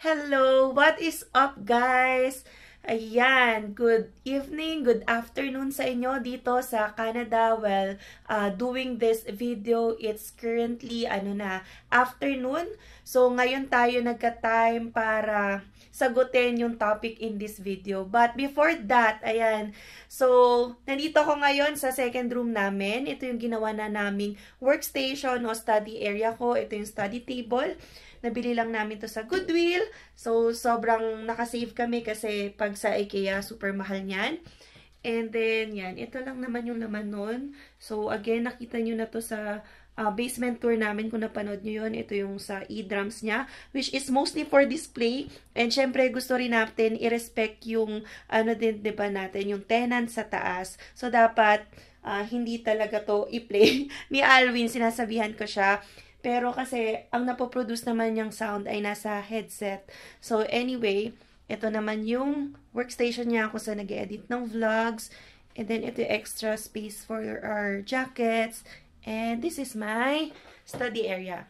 Hello! What is up, guys? Ayan, good evening, good afternoon sa inyo dito sa Canada. Well, doing this video, it's currently, afternoon. So, ngayon tayo nagka-time para sagutin yung topic in this video. But before that, ayan, so, nandito ko ngayon sa second room namin. Ito yung ginawa na naming workstation o study area ko. Ito yung study table. Nabili lang namin to sa Goodwill. So, sobrang nakasave kami kasi pag sa IKEA, super mahal niyan. And then, yan. Ito lang naman yung laman nun. So, again, nakita nyo na to sa basement tour namin kung napanood nyo yun. Ito yung sa e-drums niya, which is mostly for display. And syempre, gusto rin natin i-respect yung, diba natin, yung tenant sa taas. So, dapat, hindi talaga to i-play. Ni Alwin, sinasabihan ko siya. Pero kasi, ang napoproduce naman yung sound ay nasa headset. So, anyway, ito naman yung workstation niya kung saan nag-edit ng vlogs. And then, ito yung extra space for our jackets. And this is my study area.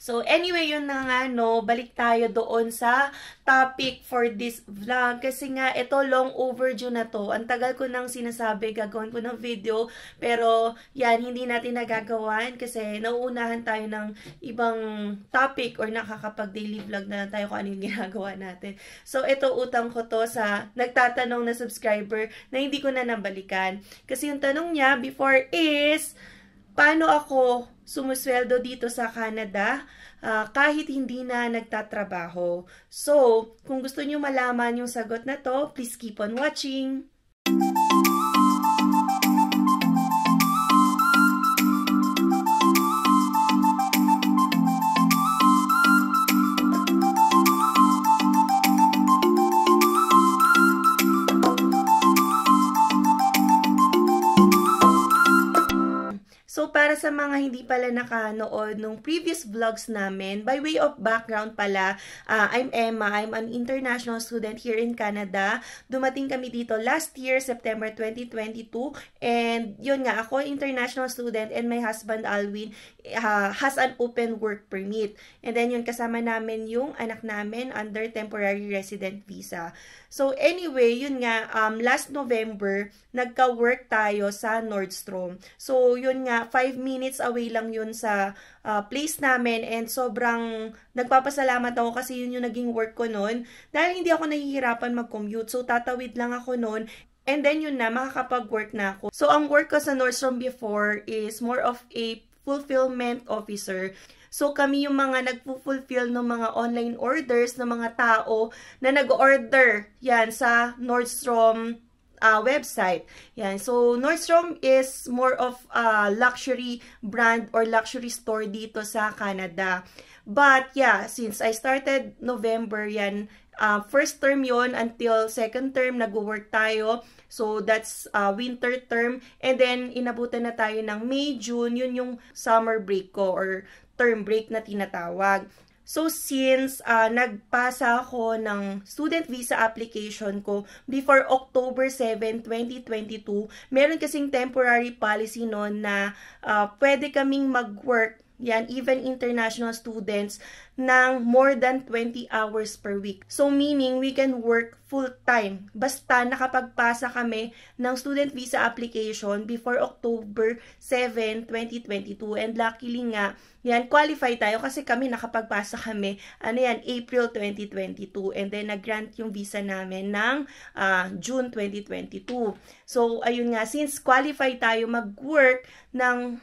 So, anyway, yun na nga, no, balik tayo doon sa topic for this vlog. Kasi nga, ito long overdue na to. Ang tagal ko nang sinasabi, gagawin ko ng video. Pero, yan, hindi natin nagagawan kasi nauunahan tayo ng ibang topic or nakakapag-daily vlog na lang tayo kung ano yung ginagawa natin. So, ito utang ko to sa nagtatanong na subscriber na hindi ko na nabalikan. Kasi yung tanong niya before is, paano ako sumusweldo dito sa Canada kahit hindi na nagtatrabaho? So, kung gusto niyo malaman yung sagot na to, please keep on watching. So, para sa mga hindi pala nakanood nung previous vlogs namin, by way of background pala, I'm Emma. I'm an international student here in Canada. Dumating kami dito last year, September 2022. And yun nga, ako international student and my husband Alwin has an open work permit. And then yun, kasama namin yung anak namin under temporary resident visa. So anyway, yun nga, last November, nagka-work tayo sa Nordstrom. So yun nga, 5 minutes away lang yun sa place namin and sobrang nagpapasalamat ako kasi yun yung naging work ko noon dahil hindi ako nahihirapan mag-commute. So tatawid lang ako noon. And then yun na, makakapag-work na ako. So ang work ko sa Nordstrom before is more of a fulfillment officer. So, kami yung mga nagpo-fulfill ng mga online orders ng mga tao na nag-order yan sa Nordstrom website. Yan. So, Nordstrom is more of a luxury brand or luxury store dito sa Canada. But, yeah, since I started November, yan, first term yon until second term, nag-work tayo. So, that's winter term. And then, inabutan na tayo ng May, June. Yun yung summer break ko or term break na tinatawag. So, since nagpasa ako ng student visa application ko before October 7, 2022, meron kasing temporary policy noon na pwede kaming mag-work, yan, even international students, ng more than 20 hours per week. So, meaning we can work full-time. Basta nakapagpasa kami ng student visa application before October 7, 2022. And luckily nga, yan, qualify tayo kasi kami nakapagpasa kami, April 2022. And then, nag-grant yung visa namin ng June 2022. So, ayun nga, since qualify tayo mag-work ng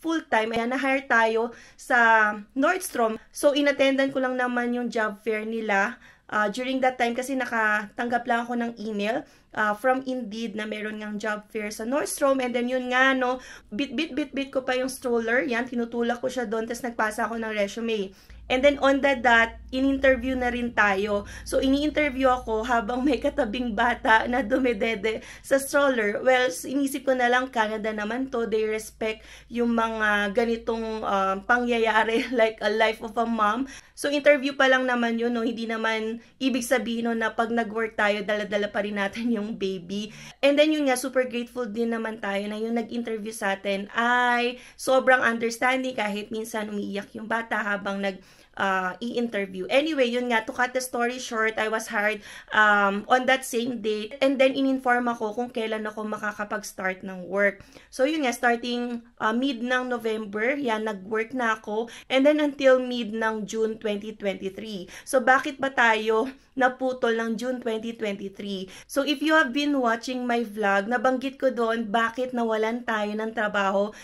full-time, ayan, na-hire tayo sa Nordstrom. So, inattendan ko lang naman yung job fair nila during that time kasi nakatanggap lang ako ng email from Indeed na meron ngang job fair sa Nordstrom. And then yun nga, no, bit ko pa yung stroller. Yan, tinutulak ko siya doon. Tapos nagpasa ako ng resume. And then on the dot, in-interview na rin tayo. So, ini-interview ako habang may katabing bata na dumedede sa stroller. Well, inisip ko na lang, Canada naman to. They respect yung mga ganitong pangyayari like a life of a mom. So, interview pa lang naman yun, no? Hindi naman ibig sabihin no, na pag nag-work tayo, dala-dala pa rin natin yung baby. And then yun nga, super grateful din naman tayo na yung nag-interview sa atin ay sobrang understanding kahit minsan umiiyak yung bata habang i-interview. Anyway, yun nga, to cut the story short, I was hired on that same date, and then in-inform ako kung kailan ako makakapag-start ng work. So yun nga, starting mid ng November, yan, nag-work na ako, and then until mid ng June 2023. So bakit ba tayo naputol ng June 2023? So if you have been watching my vlog, nabanggit ko doon bakit nawalan tayo ng trabaho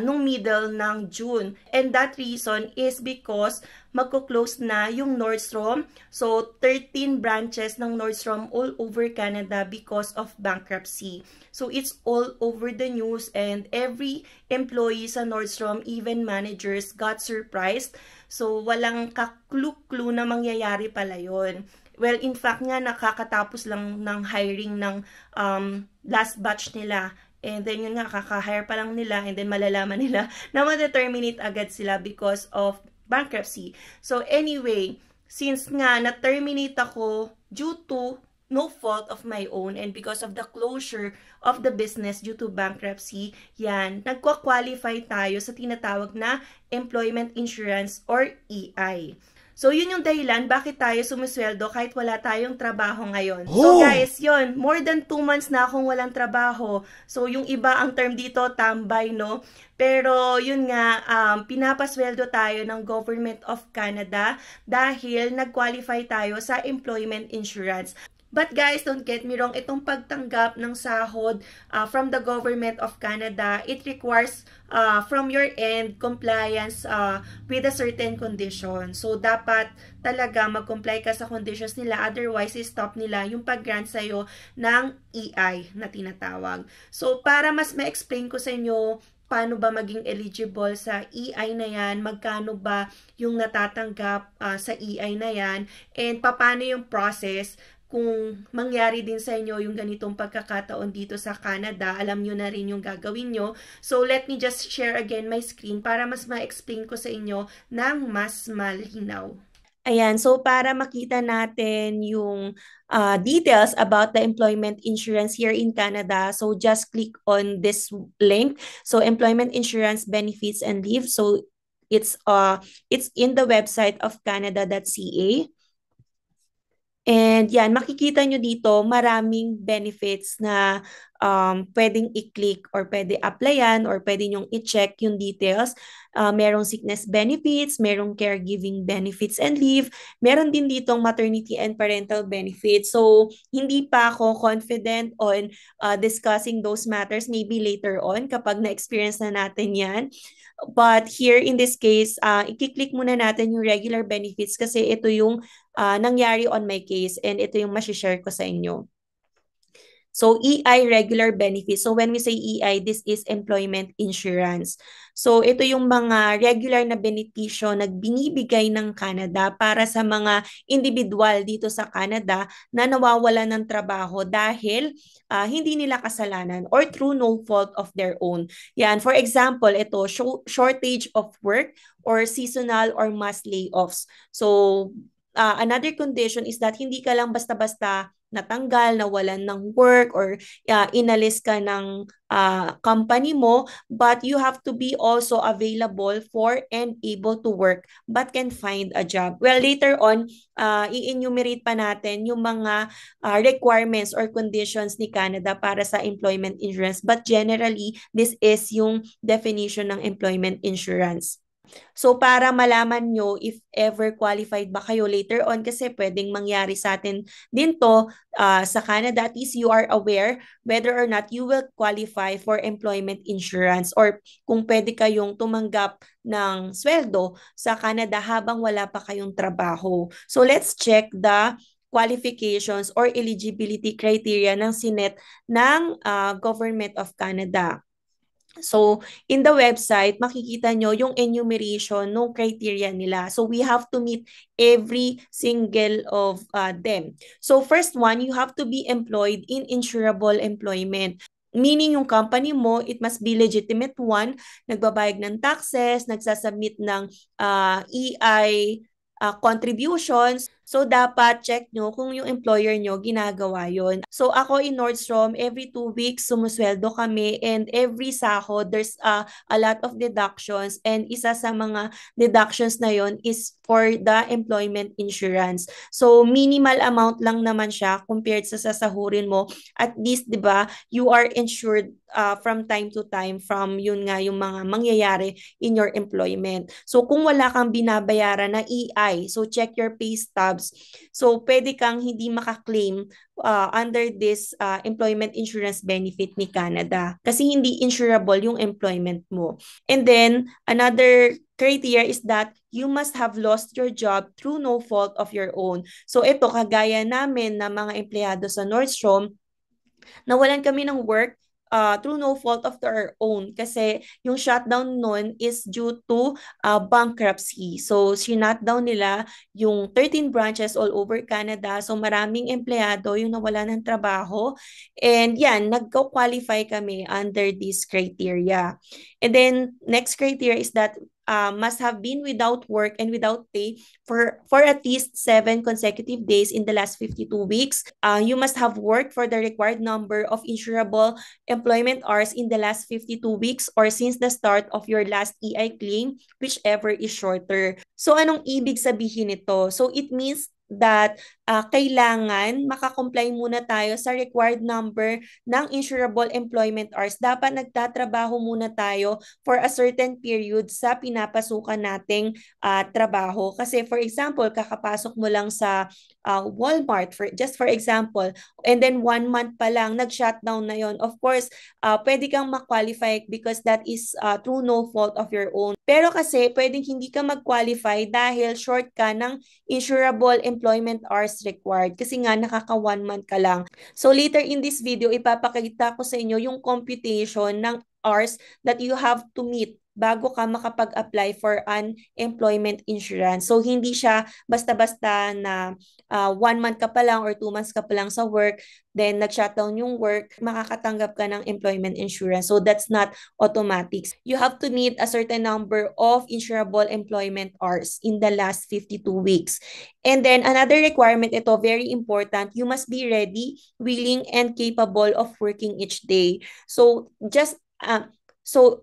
nung middle ng June. And that reason is because magko-close na yung Nordstrom. So 13 branches ng Nordstrom all over Canada because of bankruptcy. So it's all over the news, and every employee sa Nordstrom, even managers, got surprised. So walang ka-clue-clue na mangyayari pala yun. Well, in fact nga, nakakatapos lang ng hiring ng last batch nila. And then yun nga, kaka-hire pa lang nila, and then malalaman nila na ma-determinate agad sila because of bankruptcy. So anyway, since nga na-terminate ako due to no fault of my own and because of the closure of the business due to bankruptcy, yan, nagkwa-qualify tayo sa tinatawag na Employment Insurance or EI. So, yun yung dahilan bakit tayo sumusweldo kahit wala tayong trabaho ngayon. So, guys, yun, more than 2 months na akong walang trabaho. So, yung iba ang term dito, tambay, no? Pero, yun nga, pinapasweldo tayo ng Government of Canada dahil nag-qualify tayo sa employment insurance. But guys, don't get me wrong, itong pagtanggap ng sahod from the Government of Canada, it requires from your end compliance with a certain condition. So, dapat talaga mag-comply ka sa conditions nila, otherwise, stop nila yung pag-grant sa'yo ng EI na tinatawag. So, para mas ma-explain ko sa inyo paano ba maging eligible sa EI na yan, magkano ba yung natatanggap sa EI na yan, and paano yung process kung mangyari din sa inyo yung ganitong pagkakataon dito sa Canada, alam nyo na rin yung gagawin nyo. So, let me just share again my screen para mas ma-explain ko sa inyo ng mas malinaw. Ayan, so para makita natin yung details about the employment insurance here in Canada, so just click on this link. So, employment insurance benefits and leave. So, it's in the website of canada.ca. And yan, makikita nyo dito maraming benefits na pwedeng i-click or pwede applyan or pwede nyong i-check yung details. Merong sickness benefits, merong caregiving benefits and leave. Meron din ditong maternity and parental benefits. So, hindi pa ako confident on discussing those matters. Maybe later on kapag na-experience na natin yan. But here in this case, i-click muna natin yung regular benefits kasi ito yung nangyari on my case and ito yung masishare ko sa inyo. So, EI regular benefits. So, when we say EI, this is employment insurance. So, ito yung mga regular na benepisyo na binibigay ng Canada para sa mga individual dito sa Canada na nawawala ng trabaho dahil hindi nila kasalanan or through no fault of their own. Yan, for example, ito, shortage of work or seasonal or mass layoffs. So, another condition is that hindi ka lang basta-basta natanggal, nawalan ng work, or inalis ka ng company mo, but you have to be also available for and able to work but can find a job. Well, later on, i-enumerate pa natin yung mga requirements or conditions ni Canada para sa employment insurance. But generally, this is yung definition ng employment insurance. So, para malaman nyo if ever qualified ba kayo later on, kasi pwedeng mangyari sa atin din to sa Canada, at least you are aware whether or not you will qualify for employment insurance or kung pwede kayong tumanggap ng sweldo sa Canada habang wala pa kayong trabaho. So, let's check the qualifications or eligibility criteria ng SINET ng Government of Canada. So, in the website, makikita nyo yung enumeration ng criteria nila. So, we have to meet every single of them. So, first one, you have to be employed in insurable employment. Meaning yung company mo, it must be legitimate one, nagbabayad ng taxes, nagsasubmit ng EI contributions. So, dapat check nyo kung yung employer nyo ginagawa yon. So, ako in Nordstrom, every 2 weeks, sumusweldo kami and every sahod, there's a lot of deductions and isa sa mga deductions na yon is for the employment insurance. So, minimal amount lang naman siya compared sa sasahurin mo. At least, di ba, you are insured from time to time from yun nga yung mga mangyayari in your employment. So, kung wala kang binabayaran na EI, so check your pay stubs. So, pwede kang hindi makaklaim under this employment insurance benefit ni Canada kasi hindi insurable yung employment mo. And then, another criteria is that you must have lost your job through no fault of your own. So, ito, kagaya namin na mga empleyado sa Nordstrom, nawalan kami ng work through no fault of our own kasi yung shutdown nun is due to bankruptcy. So, sinutdown nila yung 13 branches all over Canada. So, maraming empleyado yung nawala ng trabaho. And yan, nagko-qualify kami under this criteria. And then, next criteria is that must have been without work and without pay for at least 7 consecutive days in the last 52 weeks. You must have worked for the required number of insurable employment hours in the last 52 weeks or since the start of your last EI claim, whichever is shorter. So, anong ibig sabihin nito? So, it means that kailangan makakomply muna tayo sa required number ng insurable employment hours. Dapat nagtatrabaho muna tayo for a certain period sa pinapasukan nating trabaho. Kasi for example, kakapasok mo lang sa Walmart, just for example, and then 1 month pa lang, nag-shutdown na yon. Of course, pwede kang ma-qualify because that is through no fault of your own. Pero kasi pwedeng hindi ka mag-qualify dahil short ka ng insurable employment hours required kasi nga nakaka 1 month ka lang. So later in this video, ipapakita ko sa inyo yung computation ng hours that you have to meet bago ka makapag-apply for an employment insurance. So hindi siya basta-basta na 1 month ka pa lang or 2 months ka pa lang sa work, then nag-shutdown yung work, makakatanggap ka ng employment insurance. So that's not automatic. You have to meet a certain number of insurable employment hours in the last 52 weeks. And then another requirement, ito very important, you must be ready, willing, and capable of working each day. So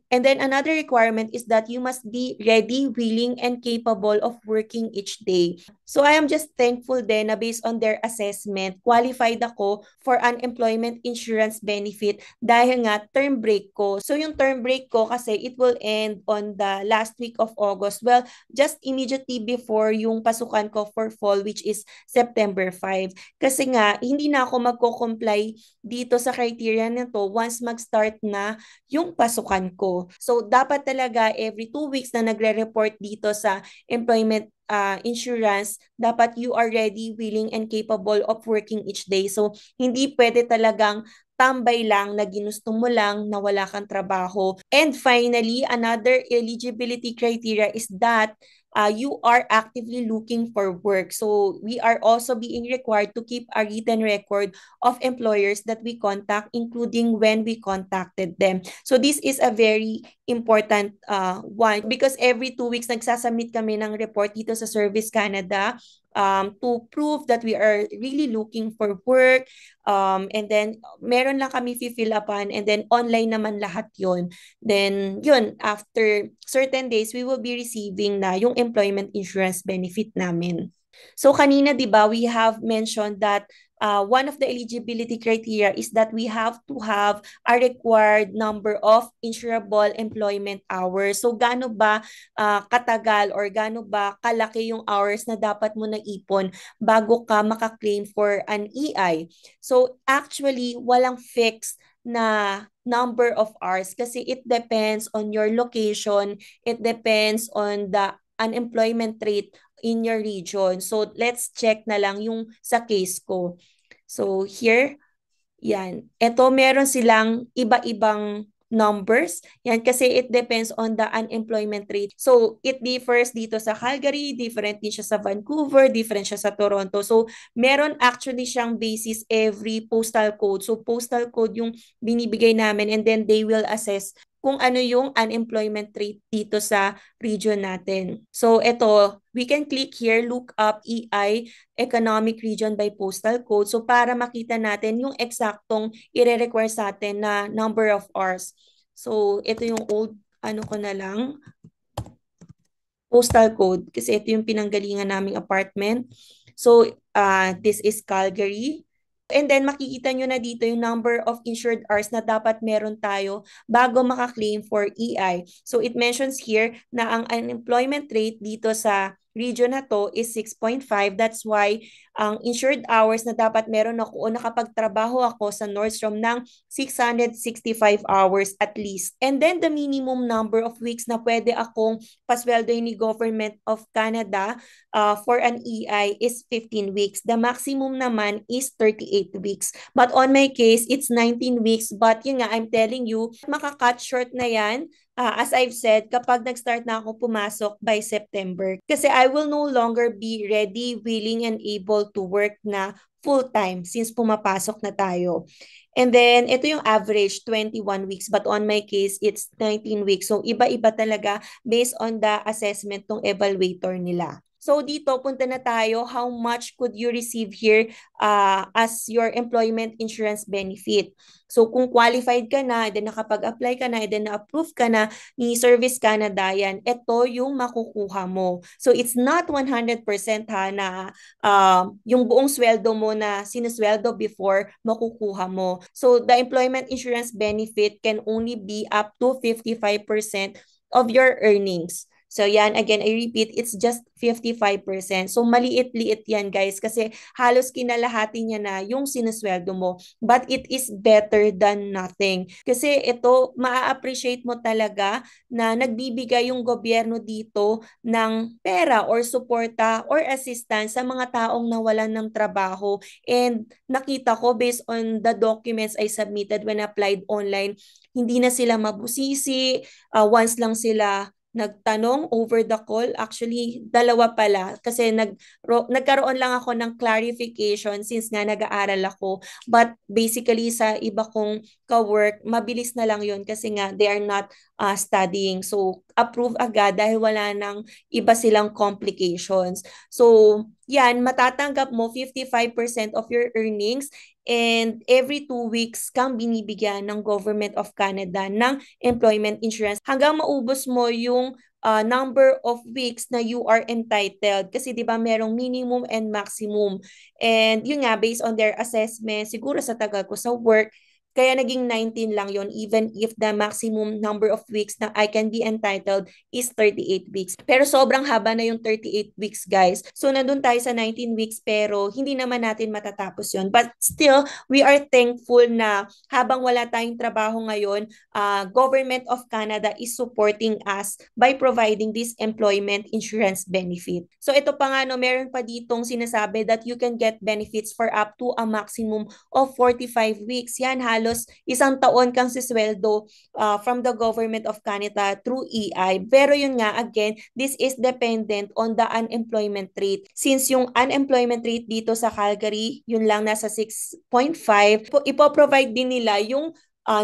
and then another requirement is that you must be ready, willing, and capable of working each day. So I am just thankful din na based on their assessment, qualified ako for an employment insurance benefit dahil nga term break ko. So yung term break ko kasi it will end on the last week of August. Well, just immediately before yung pasukan ko for fall, which is September 5. Kasi nga, hindi na ako magko-comply dito sa criteria nito once mag-start na yung pasukan ko. So, dapat talaga every 2 weeks na nagre-report dito sa employment insurance, dapat you are ready, willing, and capable of working each day. So, hindi pwede talagang tambay lang na ginusto mo lang na wala kang trabaho. And finally, another eligibility criteria is that you are actively looking for work. So we are also being required to keep a written record of employers that we contact, including when we contacted them. So this is a very important one because every 2 weeks nagsasubmit kami ng report dito sa Service Canada to prove that we are really looking for work. And then, meron lang kami fill upan and then online naman lahat yon. Then, yun, after certain days, we will be receiving na yung employment insurance benefit namin. So, kanina, di ba, we have mentioned that one of the eligibility criteria is that we have to have a required number of insurable employment hours. So, gaano ba katagal or gaano ba kalaki yung hours na dapat mo naipon bago ka makaklaim for an EI? So, actually, walang fixed na number of hours kasi it depends on your location, it depends on the unemployment rate in your region. So, let's check na lang yung sa case ko. So, here, yan. Ito, meron silang iba-ibang numbers. Yan, kasi it depends on the unemployment rate. So, it differs dito sa Calgary, different din siya sa Vancouver, different siya sa Toronto. So, meron actually siyang basis every postal code. So, postal code yung binibigay namin and then they will assess kung ano yung unemployment rate dito sa region natin. So ito, we can click here, look up EI, Economic Region by Postal Code. So para makita natin yung eksaktong i-require sa atin na number of hours. So ito yung old, ano ko na lang, postal code kasi ito yung pinanggalingan naming apartment. So, this is Calgary. And then makikita nyo na dito yung number of insured hours na dapat meron tayo bago makaklaim for EI. So it mentions here na ang unemployment rate dito sa region na to is 6.5. That's why ang insured hours na dapat meron ako o nakapagtrabaho ako sa Nordstrom ng 665 hours at least. And then the minimum number of weeks na pwede akong pasweldo ni Government of Canada for an EI is 15 weeks. The maximum naman is 38 weeks. But on my case, it's 19 weeks. But yun nga, I'm telling you, makakat short na yan. As I've said, kapag nag-start na ako pumasok by September. Kasi I will no longer be ready, willing, and able to work na full-time since pumapasok na tayo. And then, ito yung average, 21 weeks. But on my case, it's 19 weeks. So, iba-iba talaga based on the assessment ng evaluator nila. So dito, punta na tayo. How much could you receive here as your employment insurance benefit? So kung qualified ka na, then nakapag-apply ka na, then na-approve ka na ni Service Canada yan, ito yung makukuha mo. So it's not 100% ha na yung buong sweldo mo na sinusweldo before, makukuha mo. So the employment insurance benefit can only be up to 55% of your earnings. So yan, again, I repeat, it's just 55%. So maliit-liit yan guys kasi halos kinalahati niya na yung sinusweldo mo. But it is better than nothing. Kasi ito, maa-appreciate mo talaga na nagbibigay yung gobyerno dito ng pera or suporta or assistance sa mga taong nawalan ng trabaho. And nakita ko based on the documents I submitted when applied online, hindi na sila mabusisi, once lang sila nagtanong over the call. Actually, dalawa pala kasi nagkaroon lang ako ng clarification since nga nag-aaral ako. But basically sa iba kong ka-work, mabilis na lang yun kasi nga they are not studying. So approve agad dahil wala nang iba silang complications. So yan, matatanggap mo 55% of your earnings and every 2 weeks kang binibigyan ng Government of Canada ng employment insurance hanggang maubos mo yung number of weeks na you are entitled. Kasi di ba merong minimum and maximum. And yun nga, based on their assessment, siguro sa tagal ko sa work, kaya naging 19 lang yon even if the maximum number of weeks na I can be entitled is 38 weeks. Pero sobrang haba na yung 38 weeks guys. So nandun tayo sa 19 weeks pero hindi naman natin matatapos yon. But still, we are thankful na habang wala tayong trabaho ngayon, Government of Canada is supporting us by providing this employment insurance benefit. So ito pa nga no, meron pa ditong sinasabi that you can get benefits for up to a maximum of 45 weeks. Yan, halos isang taon kang sisweldo from the Government of Canada through EI. Pero yun nga, again, this is dependent on the unemployment rate. Since yung unemployment rate dito sa Calgary, yun lang nasa 6.5, ipoprovide din nila yung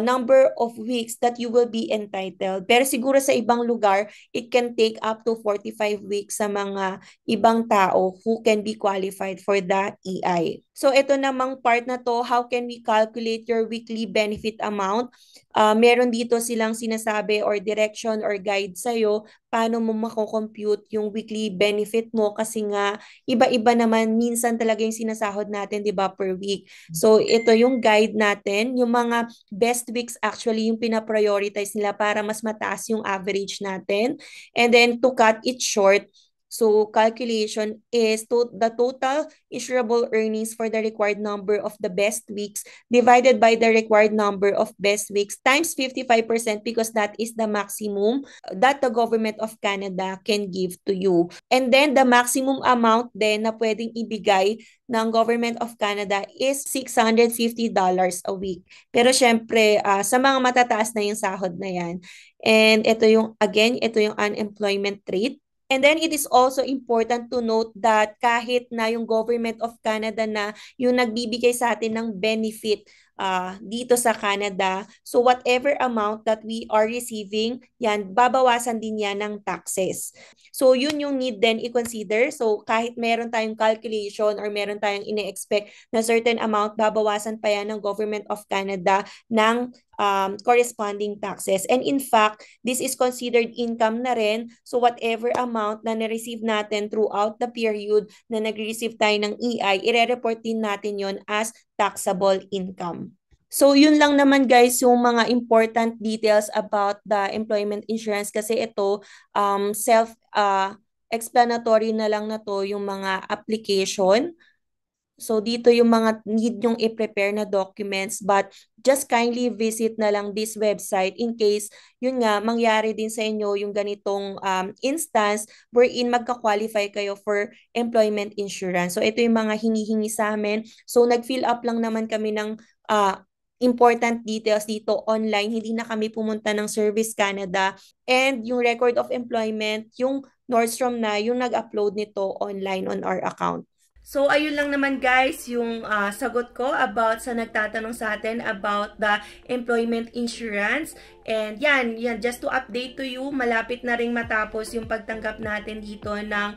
number of weeks that you will be entitled. Pero siguro sa ibang lugar, it can take up to 45 weeks sa mga ibang tao who can be qualified for the EI. So ito namang part na to, how can we calculate your weekly benefit amount? Meron dito silang sinasabi or direction or guide sa'yo paano mo mako-compute yung weekly benefit mo kasi nga iba-iba naman minsan talaga yung sinasahod natin, 'di ba, per week. So ito yung guide natin, yung mga best weeks actually yung pina-prioritize nila para mas mataas yung average natin. And then to cut it short, so calculation is the total insurable earnings for the required number of the best weeks divided by the required number of best weeks times 55% because that is the maximum that the Government of Canada can give to you. And then the maximum amount then na pwedeng ibigay ng Government of Canada is $650 a week. Pero syempre, sa mga matataas na yung sahod na yan. And ito yung, again, ito yung unemployment rate. And then it is also important to note that kahit na yung Government of Canada na yung nagbibigay sa atin ng benefit dito sa Canada. So whatever amount that we are receiving, yan, babawasan din yan ng taxes. So yun yung need din i-consider. So kahit meron tayong calculation or meron tayong ine-expect na certain amount, babawasan pa yan ng Government of Canada ng corresponding taxes. And in fact, this is considered income na rin. So whatever amount na na-receive natin throughout the period na nag-receive tayo ng EI, ire-report din natin yon as taxable income. So yun lang naman guys yung mga important details about the employment insurance kasi ito self-explanatory na lang na to yung mga application. So dito yung mga need yung i-prepare na documents but just kindly visit na lang this website in case yun nga mangyari din sa inyo yung ganitong instance wherein magka-qualify kayo for employment insurance. So ito yung mga hinihingi sa amin. So nag-fill up lang naman kami ng important details dito online. Hindi na kami pumunta ng Service Canada. And yung record of employment, yung Nordstrom na yung nag-upload nito online on our account. So, ayun lang naman guys yung sagot ko about sa nagtatanong sa atin about the employment insurance. And yan, just to update to you, malapit na ring matapos yung pagtanggap natin dito ng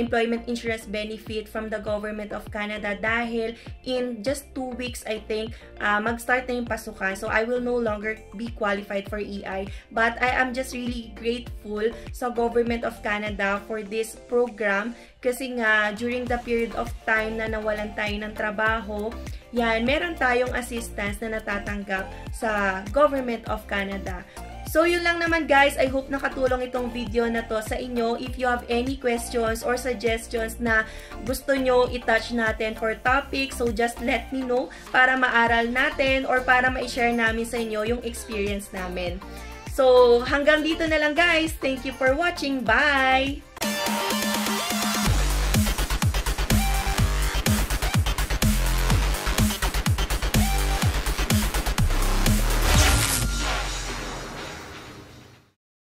employment insurance benefit from the Government of Canada dahil in just 2 weeks, I think, mag-start na yung pasukan. So, I will no longer be qualified for EI. But I am just really grateful sa Government of Canada for this program kasi nga, during the period of time na nawalan tayo ng trabaho, yan, meron tayong assistance na natatanggap sa Government of Canada. So, yun lang naman guys. I hope nakatulong itong video na to sa inyo. If you have any questions or suggestions na gusto nyo i-touch natin for topic, so just let me know para maaral natin or para ma-share namin sa inyo yung experience namin. So, hanggang dito na lang guys. Thank you for watching. Bye!